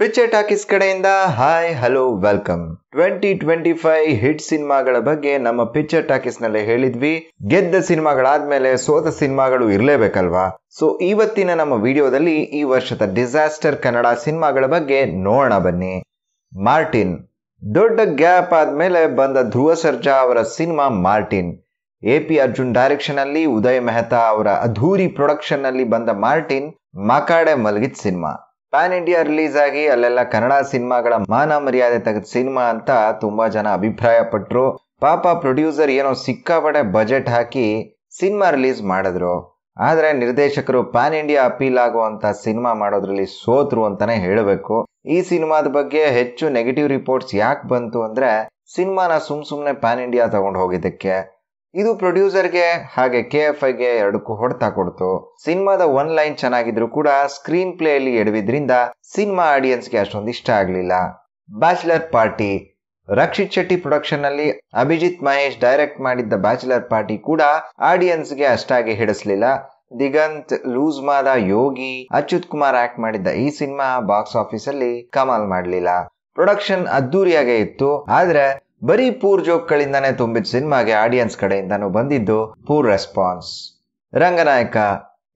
Picture talkies ಕಡೆಯಿಂದ hi hello welcome. 2025 hit ಸಿನಿಮಾಗಳ ಬಗ್ಗೆ ನಮ್ಮ ಪಿಕ್ಚರ್ ಟಾಕೀಸ್ ನಲ್ಲಿ ಹೇಳಿದ್ವಿ. ಗೆದ್ದ ಸಿನಿಮಾಗಳಾದ್ಮೇಲೆ ಸೋತ ಸಿನಿಮಾಗಳು ಇರ್ಲೇಬೇಕಲ್ವಾ? ಸೊ ಇವತ್ತಿನ ನಮ್ಮ ವಿಡಿಯೋದಲ್ಲಿ ಈ ವರ್ಷದ ಡಿಸಾಸ್ಟರ್ ಕನ್ನಡ ಸಿನಿಮಾಗಳ ಬಗ್ಗೆ ನೋಡೋಣ ಬನ್ನಿ. ಮಾರ್ಟಿನ್. ದೊಡ್ಡ ಗ್ಯಾಪ್ ಆದ್ಮೇಲೆ ಬಂದ ಧ್ರುವ ಸರ್ಜಾ ಅವರ cinema Martin. AP Arjun direction ಅಲ್ಲಿ ಉದಯ್ ಮೆಹ್ತಾ ಅವರ ಅಧೂರಿ ಪ್ರೊಡಕ್ಷನ್ ನಲ್ಲಿ ಬಂದ ಮಾರ್ಟಿನ್ ಮಕಾಡೆ ಮಲಗಿದ ಸಿನಿಮಾ. ಪ್ಯಾನ್ ಇಂಡಿಯಾ ರಿಲೀಸ್ ಆಗಿ ಅಲ್ಲೆಲ್ಲ ಕನ್ನಡ ಸಿನಿಮಾಗಳ ಮಾನ ಮರ್ಯಾದೆ ತೆಗೆದ ಸಿನಿಮಾ ಅಂತ ತುಂಬಾ ಜನ ಅಭಿಪ್ರಾಯ ಪಟ್ರು. ಪಾಪ ಪ್ರೊಡ್ಯೂಸರ್ ಏನೋ ಸಿಕ್ಕಾಪಟ್ಟೆ ಬಜೆಟ್ ಹಾಕಿ ಸಿನಿಮಾ ರಿಲೀಸ್ ಮಾಡಿದ್ರು. ಆದ್ರೆ ನಿರ್ದೇಶಕರು ಪ್ಯಾನ್ ಇಂಡಿಯಾ ಅಪೀಲ್ ಆಗುವಂತ ಸಿನಿಮಾ ಮಾಡೋದ್ರಲ್ಲಿ ಸೋತ್ರು ಅಂತಾನೆ ಹೇಳಬೇಕು. ಈ ಸಿನಿಮಾದ ಬಗ್ಗೆ ಹೆಚ್ಚು ನೆಗೆಟಿವ್ ರಿಪೋರ್ಟ್ಸ್ ಯಾಕೆ ಬಂತು ಅಂದ್ರೆ ಸಿನಿಮಾನ ಸುಮ್ನೆ ಪ್ಯಾನ್ ಇಂಡಿಯಾ ತಗೊಂಡು ಹೋಗಿದ್ದಕ್ಕೆ. ಇದು ಪ್ರೊಡ್ಯೂಸರ್ಗೆ ಹಾಗೆ KFIಗೆ ಎರಡಕ್ಕೂ ಹೊಡೆತ ಕೊಡ್ತು. ಸಿನಿಮಾದ ಒನ್ ಲೈನ್ ಚೆನ್ನಾಗಿದ್ರು ಕೂಡ ಸ್ಕ್ರೀನ್ ಪ್ಲೇ ಅಲ್ಲಿ ಎಡವಿದ್ರಿಂದ ಸಿನಿಮಾ ಆಡಿಯನ್ಸ್ಗೆ ಅಷ್ಟೊಂದು ಇಷ್ಟ ಆಗ್ಲಿಲ್ಲ. Bachelor party. Rakshit Shetty production ನಲ್ಲಿ ಅಭಿಜಿತ್ ಮಹೇಶ್ ಡೈರೆಕ್ಟ್ ಮಾಡಿದ್ದ ಬ್ಯಾಚುಲರ್ ಪಾರ್ಟಿ ಕೂಡ ಆಡಿಯನ್ಸ್ಗೆ ಅಷ್ಟಾಗಿ ಹಿಡಿಸ್ಲಿಲ್ಲ. ದಿಗಂತ್, ಲೂಸ್ ಮಾದ, ಯೋಗಿ, ಅಚ್ಯುತ್ ಕುಮಾರ್ ಆಕ್ಟ್ ಮಾಡಿದ್ದ ಈ ಸಿನಿಮಾ ಬಾಕ್ಸ್ ಆಫೀಸ್ ಅಲ್ಲಿ ಕಮಾಲ್ ಮಾಡಲಿಲ್ಲ. ಪ್ರೊಡಕ್ಷನ್ ಅದ್ದೂರಿಯಾಗೇ ಇತ್ತು, ಆದ್ರೆ ಬರೀ ಪೂರ್ ಜೋಕ್ಗಳಿಂದಾನೇ ತುಂಬಿದ ಸಿನಿಮಾಗೆ ಆಡಿಯನ್ಸ್ ಕಡೆಯಿಂದಾನು ಬಂದಿದ್ದು ಪೂರ್ ರೆಸ್ಪಾನ್ಸ್. ರಂಗನಾಯಕ.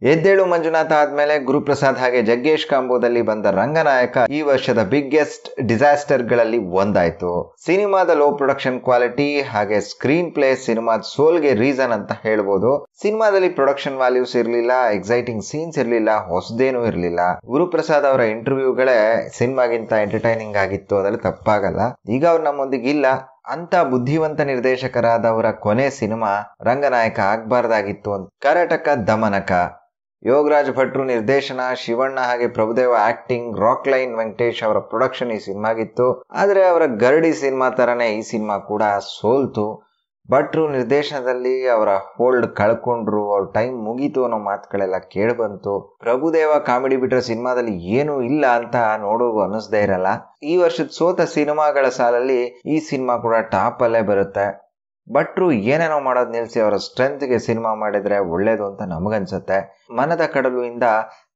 ಎದ್ದೇಳು ಮಂಜುನಾಥ ಆದ್ಮೇಲೆ ಗುರುಪ್ರಸಾದ್ ಹಾಗೆ ಜಗ್ಗೇಶ್ ಕಾಂಬೋದಲ್ಲಿ ಬಂದ ರಂಗನಾಯಕ ಈ ವರ್ಷದ ಬಿಗ್ಗೆಸ್ಟ್ ಡಿಸಾಸ್ಟರ್ ಗಳಲ್ಲಿ ಒಂದಾಯ್ತು. ಸಿನಿಮಾದ ಲೋ ಪ್ರೊಡಕ್ಷನ್ ಕ್ವಾಲಿಟಿ ಹಾಗೆ ಸ್ಕ್ರೀನ್ ಪ್ಲೇ ಸಿನಿಮಾದ ಸೋಲ್ಗೆ ರೀಸನ್ ಅಂತ ಹೇಳ್ಬೋದು. ಸಿನಿಮಾದಲ್ಲಿ ಪ್ರೊಡಕ್ಷನ್ ವ್ಯಾಲ್ಯೂಸ್ ಇರ್ಲಿಲ್ಲ, ಎಕ್ಸೈಟಿಂಗ್ ಸೀನ್ಸ್ ಇರ್ಲಿಲ್ಲ, ಹೊಸದೇನೂ ಇರ್ಲಿಲ್ಲ. ಗುರುಪ್ರಸಾದ್ ಅವರ ಇಂಟರ್ವ್ಯೂಗಳೇ ಸಿನಿಮಾಗಿಂತ ಎಂಟರ್ಟೈನಿಂಗ್ ಆಗಿತ್ತು, ಅದ್ರಲ್ಲಿ ತಪ್ಪಾಗಲ್ಲ. ಈಗ ಅವ್ರು ನಮ್ಮೊಂದಿಗೆ ಇಲ್ಲ. ಅಂತ ಬುದ್ಧಿವಂತ ನಿರ್ದೇಶಕರಾದವರ ಕೊನೆ ಸಿನಿಮಾ ರಂಗನಾಯಕ ಆಗ್ಬಾರ್ದಾಗಿತ್ತು ಅಂತ. ಕರಟಕ ದಮನಕ. ಯೋಗರಾಜ್ ಭಟ್ರು ನಿರ್ದೇಶನ, ಶಿವಣ್ಣ ಹಾಗೆ Prabhudeva acting, rock line Venkatesh ಅವರ ಪ್ರೊಡಕ್ಷನ್ ಈ ಸಿನಿಮಾಗಿತ್ತು. ಆದ್ರೆ ಅವರ ಗರಡಿ ಸಿನಿಮಾ ತರನೇ ಈ ಸಿನಿಮಾ ಕೂಡ ಸೋಲ್ತು. ಭಟ್ರು ನಿರ್ದೇಶನದಲ್ಲಿ ಅವರ ಹೋಲ್ಡ್ ಕಳ್ಕೊಂಡ್ರು, ಅವ್ರ ಟೈಮ್ ಮುಗೀತು ಅನ್ನೋ ಮಾತುಗಳೆಲ್ಲ ಕೇಳ್ಬಂತು. ಪ್ರಭುದೇವ ಕಾಮಿಡಿ ಬಿಟ್ರೆ ಸಿನಿಮಾದಲ್ಲಿ ಏನೂ ಇಲ್ಲ ಅಂತ ನೋಡೋದು ಅನ್ನಿಸ್ದೇ ಇರಲ್ಲ. ಈ ವರ್ಷದ ಸೋತ ಸಿನಿಮಾಗಳ ಸಾಲಲ್ಲಿ ಈ ಸಿನಿಮಾ ಕೂಡ ಟಾಪ್ ಅಲ್ಲೇ ಬರುತ್ತೆ. ಭಟ್ರು ಏನೇನೋ ಮಾಡೋದ್ ನಿಲ್ಸಿ ಅವರ ಸ್ಟ್ರೆಂತ್ಗೆ ಸಿನಿಮಾ ಮಾಡಿದ್ರೆ ಒಳ್ಳೇದು ಅಂತ ನಮಗನ್ಸುತ್ತೆ. ಮನದ ಕಡಲು ಇಂದ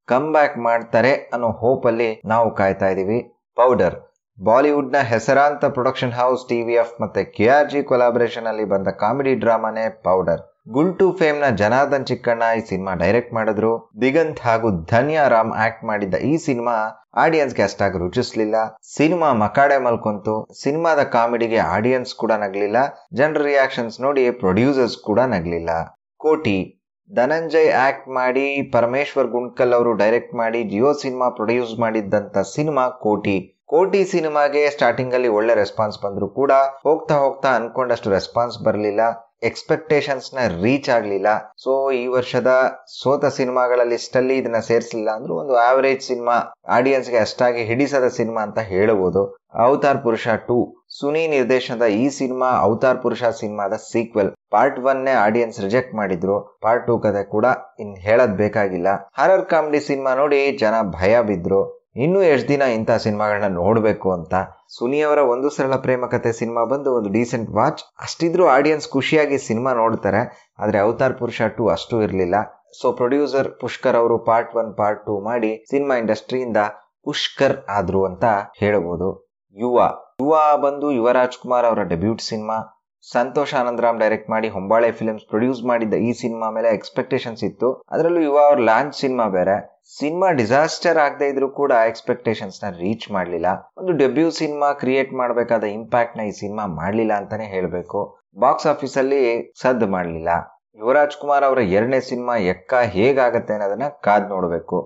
ಕಮ್ ಬ್ಯಾಕ್ ಮಾಡ್ತಾರೆ ಅನ್ನೋ ಹೋಪ್ ಅಲ್ಲಿ ನಾವು ಕಾಯ್ತಾ ಇದೀವಿ. ಪೌಡರ್. ಬಾಲಿವುಡ್ ನ ಹೆಸರಾಂತ ಪ್ರೊಡಕ್ಷನ್ ಹೌಸ್ TVF ಮತ್ತೆ KRG ಕೊಲಾಬರೇಷನ್ ಅಲ್ಲಿ ಬಂದ ಕಾಮಿಡಿ ಡ್ರಾಮಾನೇ ಪೌಡರ್. ಗುಲ್ಟು ಫೇಮ್ ನ ಜನಾರ್ದನ್ ಚಿಕ್ಕಣ್ಣ ಈ ಸಿನಿಮಾ ಡೈರೆಕ್ಟ್ ಮಾಡಿದ್ರು. ದಿಗಂತ್ ಹಾಗೂ ಧನ್ಯಾ ರಾಮ್ ಆಕ್ಟ್ ಮಾಡಿದ್ದ ಈ ಸಿನಿಮಾ ಆಡಿಯನ್ಸ್ಗೆ ಅಷ್ಟಾಗಿ ರುಚಿಸ್ಲಿಲ್ಲ. ಸಿನಿಮಾ ಮಕಾಡೆ ಮಲ್ಕೊಂತು. ಸಿನಿಮಾದ ಕಾಮಿಡಿಗೆ ಆಡಿಯನ್ಸ್ ಕೂಡ ನಗ್ಲಿಲ್ಲ. ಜನರ ರಿಯಾಕ್ಷನ್ಸ್ ನೋಡಿ ಪ್ರೊಡ್ಯೂಸರ್ಸ್ ಕೂಡ ನಗ್ಲಿಲ್ಲ. ಕೋಟಿ. ಧನಂಜಯ್ ಆಕ್ಟ್ ಮಾಡಿ ಪರಮೇಶ್ವರ್ ಗುಂಡ್ಕಲ್ ಅವರು ಡೈರೆಕ್ಟ್ ಮಾಡಿ ಜಿಯೋ ಸಿನಿಮಾ ಪ್ರೊಡ್ಯೂಸ್ ಮಾಡಿದ್ದಂತ ಸಿನಿಮಾ ಕೋಟಿ. ಕೋಟಿ ಸಿನಿಮಾಗೆ ಸ್ಟಾರ್ಟಿಂಗ್ ಅಲ್ಲಿ ಒಳ್ಳೆ ರೆಸ್ಪಾನ್ಸ್ ಬಂದ್ರು ಕೂಡ ಹೋಗ್ತಾ ಹೋಗ್ತಾ ಅನ್ಕೊಂಡಷ್ಟು ರೆಸ್ಪಾನ್ಸ್ ಬರಲಿಲ್ಲ, ಎಕ್ಸ್ಪೆಕ್ಟೇಷನ್ಸ್ ನ ರೀಚ್ ಆಗ್ಲಿಲ್ಲ. ಸೊ ಈ ವರ್ಷದ ಸೋತ ಸಿನಿಮಾಗಳ ಲಿಸ್ಟ್ ಅಲ್ಲಿ ಇದನ್ನ ಸೇರಿಸಲಿಲ್ಲ ಅಂದ್ರೂ ಒಂದು ಆವರೇಜ್ ಸಿನಿಮಾ, ಆಡಿಯನ್ಸ್ಗೆ ಅಷ್ಟಾಗಿ ಹಿಡಿಸದ ಸಿನಿಮಾ ಅಂತ ಹೇಳಬಹುದು. ಅವತಾರ್ ಪುರುಷ 2. ಸುನಿ ನಿರ್ದೇಶನದ ಈ ಸಿನಿಮಾ ಅವತಾರ್ ಪುರುಷ ಸಿನಿಮಾದ ಸೀಕ್ವೆಲ್. ಪಾರ್ಟ್ 1 ಆಡಿಯನ್ಸ್ ರಿಜೆಕ್ಟ್ ಮಾಡಿದ್ರು. ಪಾರ್ಟ್ 2 ಕತೆ ಕೂಡ ಇನ್ ಹೇಳದ್ ಬೇಕಾಗಿಲ್ಲ. ಹಾರರ್ ಕಾಮಿಡಿ ಸಿನಿಮಾ ನೋಡಿ ಜನ ಭಯ ಬಿದ್ರು. ಇನ್ನೂ ಎಷ್ಟು ದಿನ ಇಂಥ ಸಿನಿಮಾಗಳನ್ನ ನೋಡ್ಬೇಕು ಅಂತ. ಸುನಿಯವರ ಒಂದು ಸರಳ ಪ್ರೇಮ ಕಥೆ ಸಿನಿಮಾ ಬಂದು ಒಂದು ಡೀಸೆಂಟ್ ವಾಚ್, ಅಷ್ಟಿದ್ರೂ ಆಡಿಯನ್ಸ್ ಖುಷಿಯಾಗಿ ಸಿನಿಮಾ ನೋಡ್ತಾರೆ. ಆದ್ರೆ ಅವತಾರ್ ಪುರುಷ 2 ಅಷ್ಟು ಇರ್ಲಿಲ್ಲ. ಸೊ ಪ್ರೊಡ್ಯೂಸರ್ ಪುಷ್ಕರ್ ಅವರು ಪಾರ್ಟ್ 1 ಪಾರ್ಟ್ 2 ಮಾಡಿ ಸಿನಿಮಾ ಇಂಡಸ್ಟ್ರಿಯಿಂದ ಪುಷ್ಕರ್ ಆದ್ರು ಅಂತ ಹೇಳಬಹುದು. ಯುವ ಬಂದು ಯುವರಾಜ್ ಕುಮಾರ್ ಅವರ debut cinema. Santosh Anandaram direct ಮಾಡಿ ಹೊಂಬಾಳೆ ಫಿಲ್ಮ್ಸ್ ಪ್ರೊಡ್ಯೂಸ್ ಮಾಡಿದ್ದ ಈ ಸಿನಿಮಾ ಮೇಲೆ ಎಕ್ಸ್ಪೆಕ್ಟೇಷನ್ಸ್ ಇತ್ತು. ಅದರಲ್ಲೂ ಯುವ ಅವ್ರ ಲಾಂಚ್ ಸಿನಿಮಾ ಬೇರೆ. ಸಿನಿಮಾ ಡಿಸಾಸ್ಟರ್ ಆಗದೆ ಇದ್ರೂ ಕೂಡ ಎಕ್ಸ್ಪೆಕ್ಟೇಷನ್ಸ್ ನ ರೀಚ್ ಮಾಡ್ಲಿಲ್ಲ. ಒಂದು ಡೆಬ್ಯೂ ಸಿನಿಮಾ ಕ್ರಿಯೇಟ್ ಮಾಡಬೇಕಾದ ಇಂಪ್ಯಾಕ್ಟ್ ನ ಈ ಸಿನಿಮಾ ಮಾಡ್ಲಿಲ್ಲ ಅಂತಾನೆ ಹೇಳ್ಬೇಕು. ಬಾಕ್ಸ್ ಆಫೀಸ್ ಅಲ್ಲಿ ಸದ್ದು ಮಾಡ್ಲಿಲ್ಲ. ಯುವರಾಜ್ ಕುಮಾರ್ ಅವರ 2ನೇ ಸಿನಿಮಾ ಎಕ್ಕ ಹೇಗಾಗತ್ತೆ ಅನ್ನೋದನ್ನ ಕಾದ್ ನೋಡ್ಬೇಕು.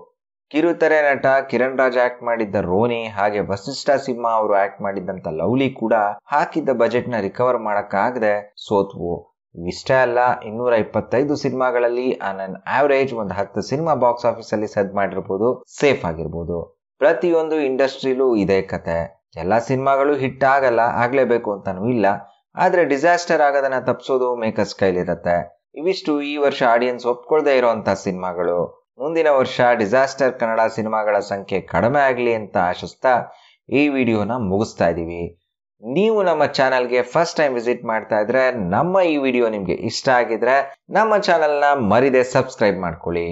ಕಿರುತೆರೆ ನಟ ಕಿರಣ್ ರಾಜ್ ಆಕ್ಟ್ ಮಾಡಿದ್ದ ರೋನಿ ಹಾಗೆ ವಸಿಷ್ಠ ಸಿನಿಮಾ ಅವರು ಆಕ್ಟ್ ಮಾಡಿದ್ದಂತ ಲವ್ಲಿ ಕೂಡ ಹಾಕಿದ್ದ ಬಜೆಟ್ ನ ರಿಕವರ್ ಮಾಡಕ್ಕಾಗದೆ ಸೋತ್ವು. ಇಷ್ಟೇ ಅಲ್ಲ, 225 ಸಿನಿಮಾಗಳಲ್ಲಿ ಆನ್ ಆವರೇಜ್ ಒಂದು 10 ಸಿನಿಮಾ ಬಾಕ್ಸ್ ಆಫೀಸ್ ಅಲ್ಲಿ ಸದ್ ಮಾಡಿರ್ಬೋದು, ಸೇಫ್ ಆಗಿರ್ಬೋದು. ಪ್ರತಿಯೊಂದು ಇಂಡಸ್ಟ್ರಿಲೂ ಇದೇ ಕತೆ. ಎಲ್ಲಾ ಸಿನಿಮಾಗಳು ಹಿಟ್ ಆಗಲ್ಲ, ಆಗ್ಲೇಬೇಕು ಅಂತಾನೂ ಇಲ್ಲ. ಆದ್ರೆ ಡಿಸಾಸ್ಟರ್ ಆಗೋದನ್ನ ತಪ್ಪಿಸೋದು ಮೇಕರ್ಸ್ ಕೈಲಿರತ್ತೆ. ಇವಿಷ್ಟು ಈ ವರ್ಷ ಆಡಿಯನ್ಸ್ ಒಪ್ಕೊಳ್ದೇ ಇರೋಂತ ಸಿನಿಮಾಗಳು. ಮುಂದಿನ ವರ್ಷ ಡಿಸಾಸ್ಟರ್ ಕನ್ನಡ ಸಿನಿಮಾಗಳ ಸಂಖ್ಯೆ ಕಡಿಮೆ ಆಗಲಿ ಅಂತ ಆಶಿಸ್ತಾ ಈ ವಿಡಿಯೋನ ಮುಗಿಸ್ತಾ ಇದೀವಿ. ನೀವು ನಮ್ಮ ಚಾನಲ್ಗೆ ಫಸ್ಟ್ ಟೈಮ್ ವಿಸಿಟ್ ಮಾಡ್ತಾ ಇದ್ರೆ, ನಮ್ಮ ಈ ವಿಡಿಯೋ ನಿಮ್ಗೆ ಇಷ್ಟ ಆಗಿದ್ರೆ ನಮ್ಮ ಚಾನಲ್ನ ಮರಿದೆ ಸಬ್ಸ್ಕ್ರೈಬ್ ಮಾಡ್ಕೊಳ್ಳಿ.